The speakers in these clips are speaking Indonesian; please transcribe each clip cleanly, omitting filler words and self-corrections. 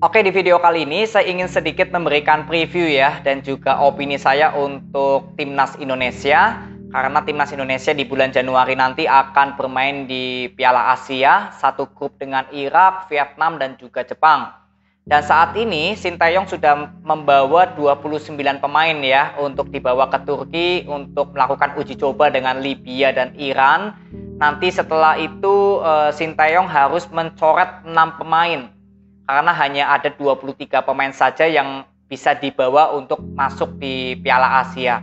Oke, di video kali ini saya ingin sedikit memberikan preview ya dan juga opini saya untuk Timnas Indonesia. Karena Timnas Indonesia di bulan Januari nanti akan bermain di Piala Asia, satu grup dengan Irak, Vietnam, dan juga Jepang. Dan saat ini Sinteyong sudah membawa 29 pemain ya untuk dibawa ke Turki untuk melakukan uji coba dengan Libya dan Iran. Nanti setelah itu Sinteyong harus mencoret 6 pemain karena hanya ada 23 pemain saja yang bisa dibawa untuk masuk di Piala Asia.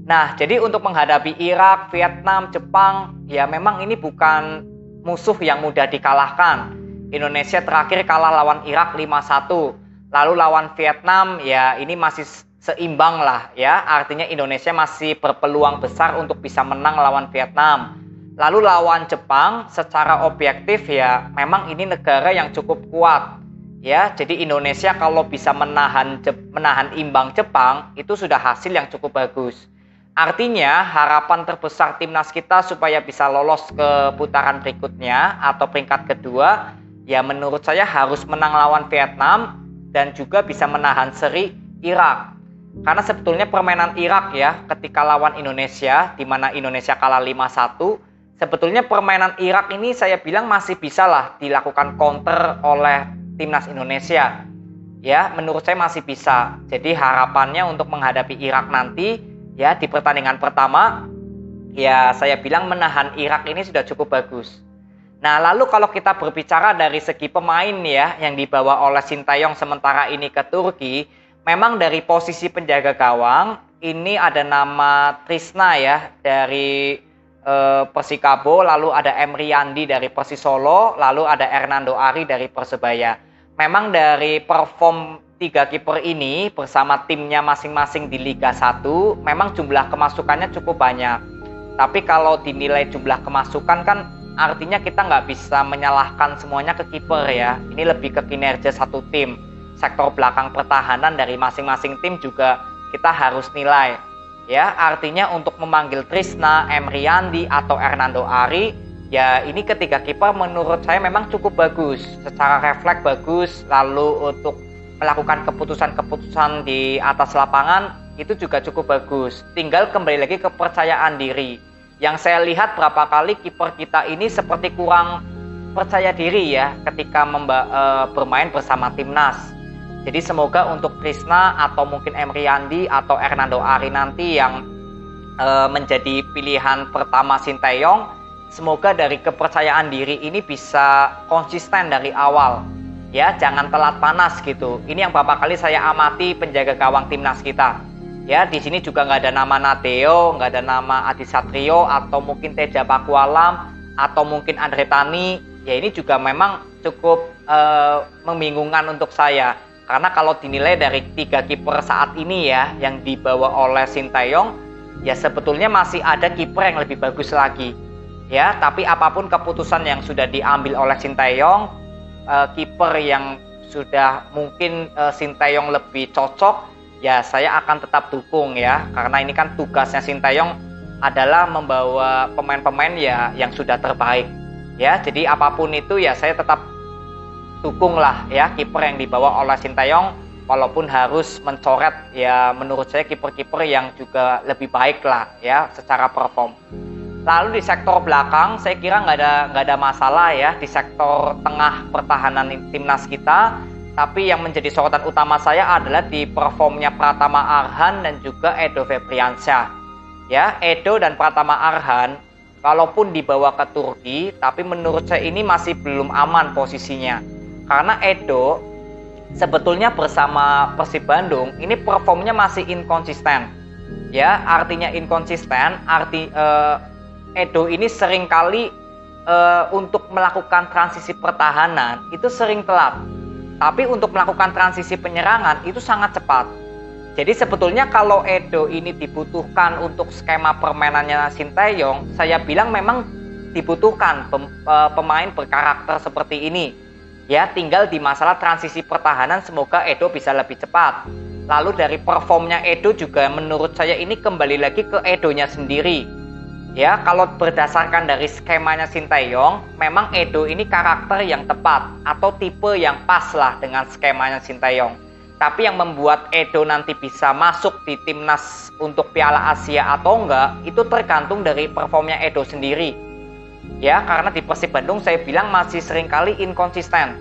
Nah, jadi untuk menghadapi Irak, Vietnam, Jepang, ya memang ini bukan musuh yang mudah dikalahkan. Indonesia terakhir kalah lawan Irak 5-1. Lalu lawan Vietnam, ya ini masih seimbang lah ya. Artinya Indonesia masih berpeluang besar untuk bisa menang lawan Vietnam. Lalu lawan Jepang, secara objektif ya memang ini negara yang cukup kuat. Ya, jadi Indonesia kalau bisa menahan imbang Jepang, itu sudah hasil yang cukup bagus. Artinya harapan terbesar timnas kita supaya bisa lolos ke putaran berikutnya atau peringkat kedua, ya menurut saya harus menang lawan Vietnam dan juga bisa menahan seri Irak. Karena sebetulnya permainan Irak ya ketika lawan Indonesia, di mana Indonesia kalah 5-1, sebetulnya permainan Irak ini saya bilang masih bisa lah dilakukan counter oleh timnas Indonesia. Ya, menurut saya masih bisa. Jadi harapannya untuk menghadapi Irak nanti ya di pertandingan pertama, ya saya bilang menahan Irak ini sudah cukup bagus. Nah, lalu kalau kita berbicara dari segi pemain ya yang dibawa oleh Sinteyong sementara ini ke Turki, memang dari posisi penjaga gawang ini ada nama Trisna ya dari Persikabo, lalu ada Emre Yandi dari Persisolo, lalu ada Hernando Ari dari Persebaya. Memang dari perform tiga kiper ini bersama timnya masing-masing di Liga 1 memang jumlah kemasukannya cukup banyak. Tapi kalau dinilai jumlah kemasukan kan artinya kita nggak bisa menyalahkan semuanya ke kiper ya. Ini lebih ke kinerja satu tim. Sektor belakang pertahanan dari masing-masing tim juga kita harus nilai. Ya, artinya untuk memanggil Trisna, Emre Yandi atau Hernando Ari, ya ini ketiga kiper menurut saya memang cukup bagus. Secara refleks bagus, lalu untuk melakukan keputusan-keputusan di atas lapangan itu juga cukup bagus. Tinggal kembali lagi kepercayaan diri. Yang saya lihat berapa kali kiper kita ini seperti kurang percaya diri ya ketika bermain bersama timnas. Jadi semoga untuk Trisna atau mungkin Emre Yandi atau Hernando Ari nanti yang menjadi pilihan pertama Sinteyong, semoga dari kepercayaan diri ini bisa konsisten dari awal. Ya, jangan telat panas gitu. Ini yang beberapa kali saya amati penjaga gawang timnas kita. Ya, di sini juga nggak ada nama Nadeo, nggak ada nama Adi Satrio atau mungkin Teja Pakualam atau mungkin Andre Tani. Ya, ini juga memang cukup membingungkan untuk saya. Karena kalau dinilai dari tiga kiper saat ini ya yang dibawa oleh Sinteyong, ya sebetulnya masih ada kiper yang lebih bagus lagi. Ya, tapi apapun keputusan yang sudah diambil oleh Sinteyong, kiper yang sudah mungkin Sinteyong lebih cocok, ya saya akan tetap dukung ya, karena ini kan tugasnya Sinteyong adalah membawa pemain-pemain ya yang sudah terbaik ya. Jadi apapun itu ya saya tetap dukung lah ya kiper yang dibawa oleh Sinteyong, walaupun harus mencoret ya menurut saya kiper-kiper yang juga lebih baik lah ya secara perform. Lalu di sektor belakang saya kira nggak ada masalah ya di sektor tengah pertahanan timnas kita. Tapi yang menjadi sorotan utama saya adalah di performnya Pratama Arhan dan juga Edo Febriansyah. Ya, Edo dan Pratama Arhan walaupun dibawa ke Turki, tapi menurut saya ini masih belum aman posisinya. Karena Edo sebetulnya bersama Persib Bandung ini performnya masih inkonsisten. Ya, artinya inkonsisten, Edo ini seringkali untuk melakukan transisi pertahanan itu sering telat. Tapi untuk melakukan transisi penyerangan itu sangat cepat. Jadi sebetulnya kalau Edo ini dibutuhkan untuk skema permainannya Sinteyong, saya bilang memang dibutuhkan pemain berkarakter seperti ini. Ya, tinggal di masalah transisi pertahanan semoga Edo bisa lebih cepat. Lalu dari performnya Edo juga menurut saya ini kembali lagi ke Edonya sendiri. Ya, kalau berdasarkan dari skemanya Sinteyong, memang Edo ini karakter yang tepat atau tipe yang pas lah dengan skemanya Sinteyong. Tapi yang membuat Edo nanti bisa masuk di timnas untuk Piala Asia atau enggak, itu tergantung dari performnya Edo sendiri. Ya, karena di Persib Bandung saya bilang masih seringkali inkonsisten.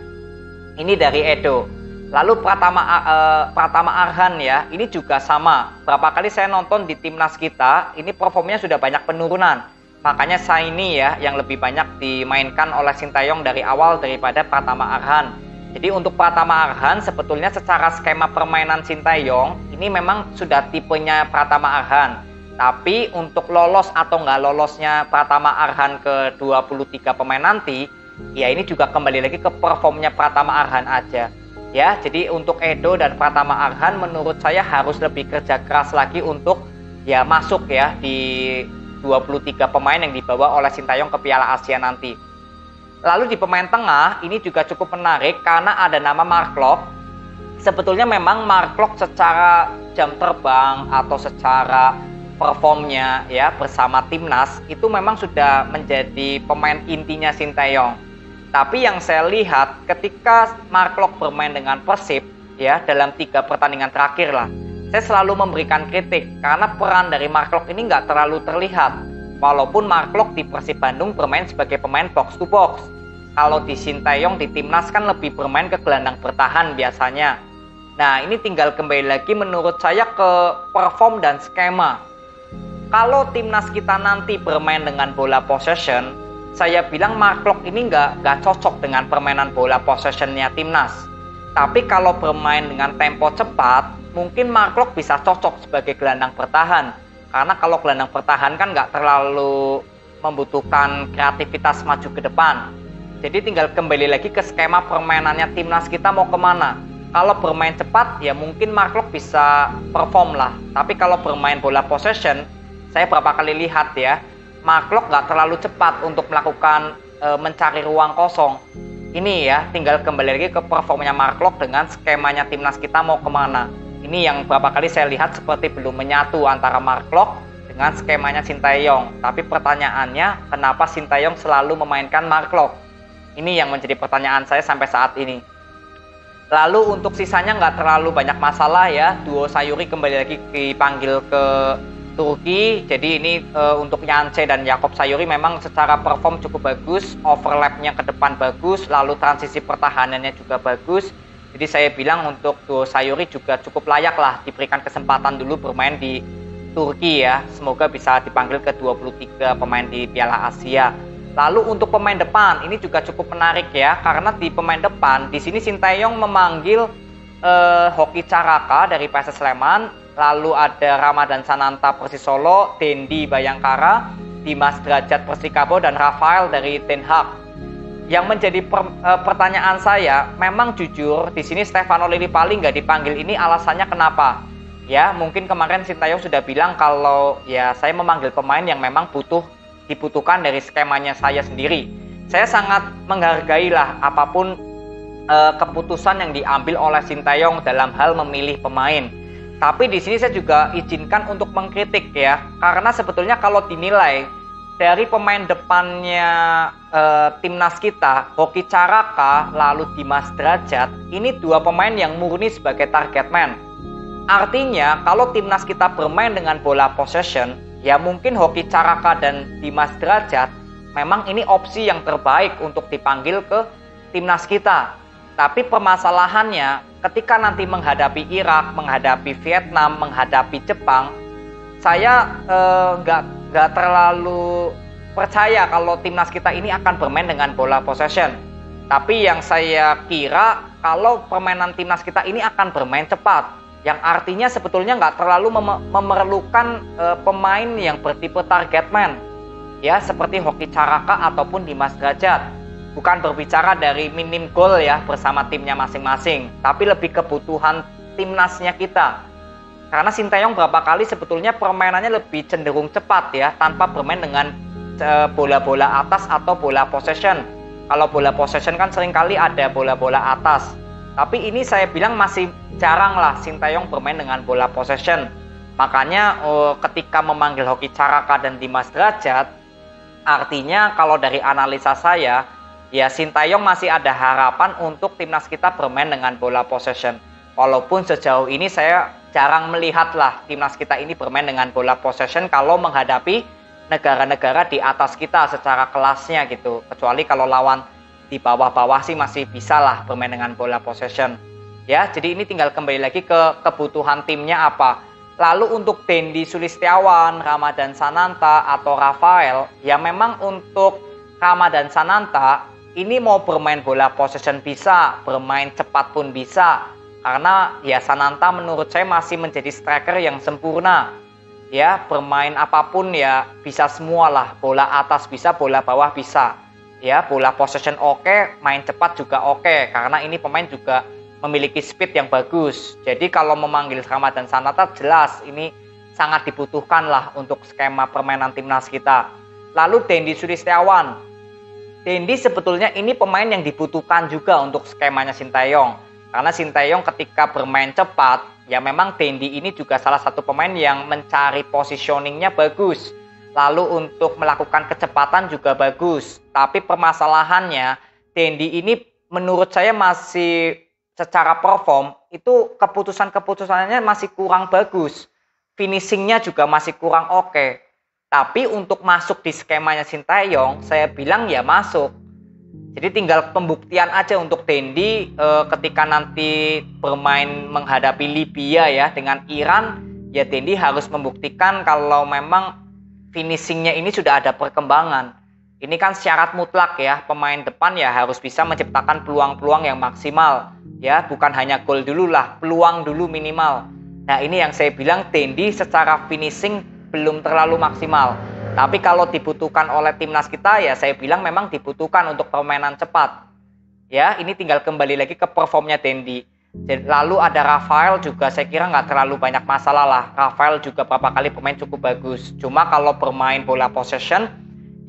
Ini dari Edo. Lalu Pratama Arhan ya, ini juga sama. Berapa kali saya nonton di timnas kita, ini performnya sudah banyak penurunan. Makanya saya ini ya yang lebih banyak dimainkan oleh Sinteyong dari awal daripada Pratama Arhan. Jadi untuk Pratama Arhan sebetulnya secara skema permainan Sinteyong ini memang sudah tipenya Pratama Arhan. Tapi untuk lolos atau nggak lolosnya Pratama Arhan ke 23 pemain nanti, ya ini juga kembali lagi ke performnya Pratama Arhan aja. Ya, jadi untuk Edo dan Pratama Arhan menurut saya harus lebih kerja keras lagi untuk ya masuk ya di 23 pemain yang dibawa oleh Sinteyong ke Piala Asia nanti. Lalu di pemain tengah ini juga cukup menarik karena ada nama Mark Klok. Sebetulnya memang Mark Klok secara jam terbang atau secara performnya ya bersama timnas itu memang sudah menjadi pemain intinya Sinteyong. Tapi yang saya lihat ketika Mark Klok bermain dengan Persib ya dalam 3 pertandingan terakhir lah, saya selalu memberikan kritik karena peran dari Mark Klok ini nggak terlalu terlihat. Walaupun Mark Klok di Persib Bandung bermain sebagai pemain box to box. Kalau di Sinteyong di timnas kan lebih bermain ke gelandang bertahan biasanya. Nah ini tinggal kembali lagi menurut saya ke perform dan skema. Kalau timnas kita nanti bermain dengan bola possession, saya bilang Mark Klok ini nggak cocok dengan permainan bola possessionnya timnas. Tapi kalau bermain dengan tempo cepat, mungkin Mark Klok bisa cocok sebagai gelandang bertahan. Karena kalau gelandang bertahan kan nggak terlalu membutuhkan kreativitas maju ke depan. Jadi tinggal kembali lagi ke skema permainannya timnas kita mau kemana. Kalau bermain cepat ya mungkin Mark Klok bisa perform lah. Tapi kalau bermain bola possession, saya berapa kali lihat ya, Mark Klok nggak terlalu cepat untuk melakukan mencari ruang kosong. Ini ya tinggal kembali lagi ke performanya Mark Klok dengan skemanya timnas kita mau kemana. Ini yang berapa kali saya lihat seperti belum menyatu antara Mark Klok dengan skemanya Sinteyong. Tapi pertanyaannya kenapa Sinteyong selalu memainkan Mark Klok? Ini yang menjadi pertanyaan saya sampai saat ini. Lalu untuk sisanya nggak terlalu banyak masalah ya. Duo Sayuri kembali lagi dipanggil ke Turki, jadi ini untuk Yance dan Yakob Sayuri memang secara perform cukup bagus, overlapnya ke depan bagus, lalu transisi pertahanannya juga bagus. Jadi saya bilang untuk duo Sayuri juga cukup layak lah diberikan kesempatan dulu bermain di Turki ya. Semoga bisa dipanggil ke 23 pemain di Piala Asia. Lalu untuk pemain depan ini juga cukup menarik ya, karena di pemain depan di sini Sinteyong memanggil Hoki Caraka dari PSS Sleman. Lalu ada Ramadan Sananta Persis Solo, Dendi Bayangkara, Dimas Derajat Persikabo, dan Rafael dari Ten Hag. Yang menjadi pertanyaan saya, memang jujur di sini Stefano Lillipali nggak dipanggil ini alasannya kenapa? Ya mungkin kemarin Sinteyong sudah bilang kalau ya saya memanggil pemain yang memang dibutuhkan dari skemanya saya sendiri. Saya sangat menghargai lah apapun keputusan yang diambil oleh Sinteyong dalam hal memilih pemain. Tapi di sini saya juga izinkan untuk mengkritik ya, karena sebetulnya kalau dinilai dari pemain depannya timnas kita, Hoki Caraka lalu Dimas Derajat, ini 2 pemain yang murni sebagai target man. Artinya kalau timnas kita bermain dengan bola possession, ya mungkin Hoki Caraka dan Dimas Derajat memang ini opsi yang terbaik untuk dipanggil ke timnas kita. Tapi permasalahannya ketika nanti menghadapi Irak, menghadapi Vietnam, menghadapi Jepang, saya nggak terlalu percaya kalau timnas kita ini akan bermain dengan bola possession. Tapi yang saya kira kalau permainan timnas kita ini akan bermain cepat, yang artinya sebetulnya nggak terlalu memerlukan pemain yang bertipe target man, ya seperti Hoki Caraka ataupun Dimas Derajat. Bukan berbicara dari minim gol ya bersama timnya masing-masing, tapi lebih kebutuhan timnasnya kita. Karena Sinteyong berapa kali sebetulnya permainannya lebih cenderung cepat ya, tanpa bermain dengan bola-bola atas atau bola possession. Kalau bola possession kan seringkali ada bola-bola atas. Tapi ini saya bilang masih jarang lah Sinteyong bermain dengan bola possession. Makanya ketika memanggil Hoki Caraka dan Dimas Derajat, artinya kalau dari analisa saya, ya Sintayong masih ada harapan untuk timnas kita bermain dengan bola possession. Walaupun sejauh ini saya jarang melihat lah timnas kita ini bermain dengan bola possession kalau menghadapi negara-negara di atas kita secara kelasnya gitu. Kecuali kalau lawan di bawah-bawah sih masih bisa lah bermain dengan bola possession. Ya, jadi ini tinggal kembali lagi ke kebutuhan timnya apa. Lalu untuk Dendi Sulistiawan, Ramadhan Sananta, atau Rafael, ya memang untuk Ramadhan Sananta, ini mau bermain bola possession bisa, bermain cepat pun bisa. Karena ya Sananta menurut saya masih menjadi striker yang sempurna. Ya, bermain apapun ya bisa semualah, bola atas bisa, bola bawah bisa. Ya, bola possession oke, main cepat juga oke, karena ini pemain juga memiliki speed yang bagus. Jadi kalau memanggil Ramadhan Sananta jelas ini sangat dibutuhkan lah untuk skema permainan timnas kita. Lalu Dendi Sulistiawan. Dendi sebetulnya ini pemain yang dibutuhkan juga untuk skemanya Sintayong. Karena Sintayong ketika bermain cepat, ya memang Dendi ini juga salah satu pemain yang mencari positioningnya bagus. Lalu untuk melakukan kecepatan juga bagus. Tapi permasalahannya Dendi ini menurut saya masih secara perform itu keputusan-keputusannya masih kurang bagus, finishingnya juga masih kurang oke. Tapi untuk masuk di skemanya Sintayong, saya bilang ya masuk. Jadi tinggal pembuktian aja untuk Dendi ketika nanti bermain menghadapi Libya ya dengan Iran, ya Dendi harus membuktikan kalau memang finishingnya ini sudah ada perkembangan. Ini kan syarat mutlak ya, pemain depan ya harus bisa menciptakan peluang-peluang yang maksimal. Ya, bukan hanya gol dulu lah, peluang dulu minimal. Nah, ini yang saya bilang Dendi secara finishing belum terlalu maksimal. Tapi kalau dibutuhkan oleh timnas kita, ya saya bilang memang dibutuhkan untuk permainan cepat. Ya, ini tinggal kembali lagi ke performnya Dendi. Lalu ada Rafael juga saya kira nggak terlalu banyak masalah lah. Rafael juga beberapa kali pemain cukup bagus. Cuma kalau bermain bola possession,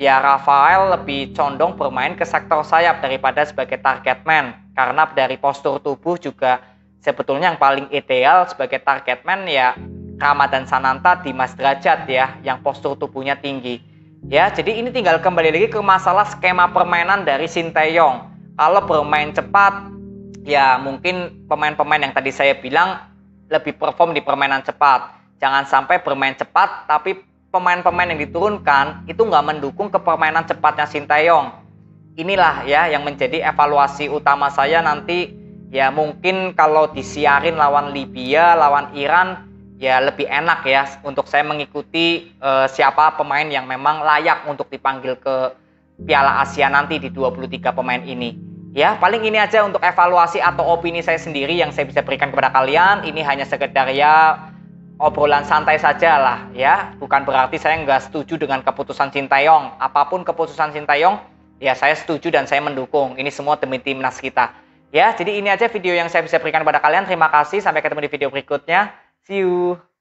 ya Rafael lebih condong bermain ke sektor sayap daripada sebagai target man. Karena dari postur tubuh juga sebetulnya yang paling ideal sebagai target man ya Ramadhan Sananta, Dimas Derajat ya, yang postur tubuhnya tinggi. Ya, jadi ini tinggal kembali lagi ke masalah skema permainan dari Sintayong. Kalau bermain cepat, ya mungkin pemain-pemain yang tadi saya bilang lebih perform di permainan cepat. Jangan sampai bermain cepat, tapi pemain-pemain yang diturunkan itu nggak mendukung ke permainan cepatnya Sintayong. Inilah ya yang menjadi evaluasi utama saya nanti. Ya mungkin kalau disiarin lawan Libya, lawan Iran, ya lebih enak ya untuk saya mengikuti siapa pemain yang memang layak untuk dipanggil ke Piala Asia nanti di 23 pemain ini. Ya paling ini aja untuk evaluasi atau opini saya sendiri yang saya bisa berikan kepada kalian. Ini hanya sekedar ya obrolan santai saja lah ya. Bukan berarti saya nggak setuju dengan keputusan Sintayong. Apapun keputusan Sintayong, ya saya setuju dan saya mendukung. Ini semua demi timnas kita. Ya, jadi ini aja video yang saya bisa berikan kepada kalian. Terima kasih. Sampai ketemu di video berikutnya. See you.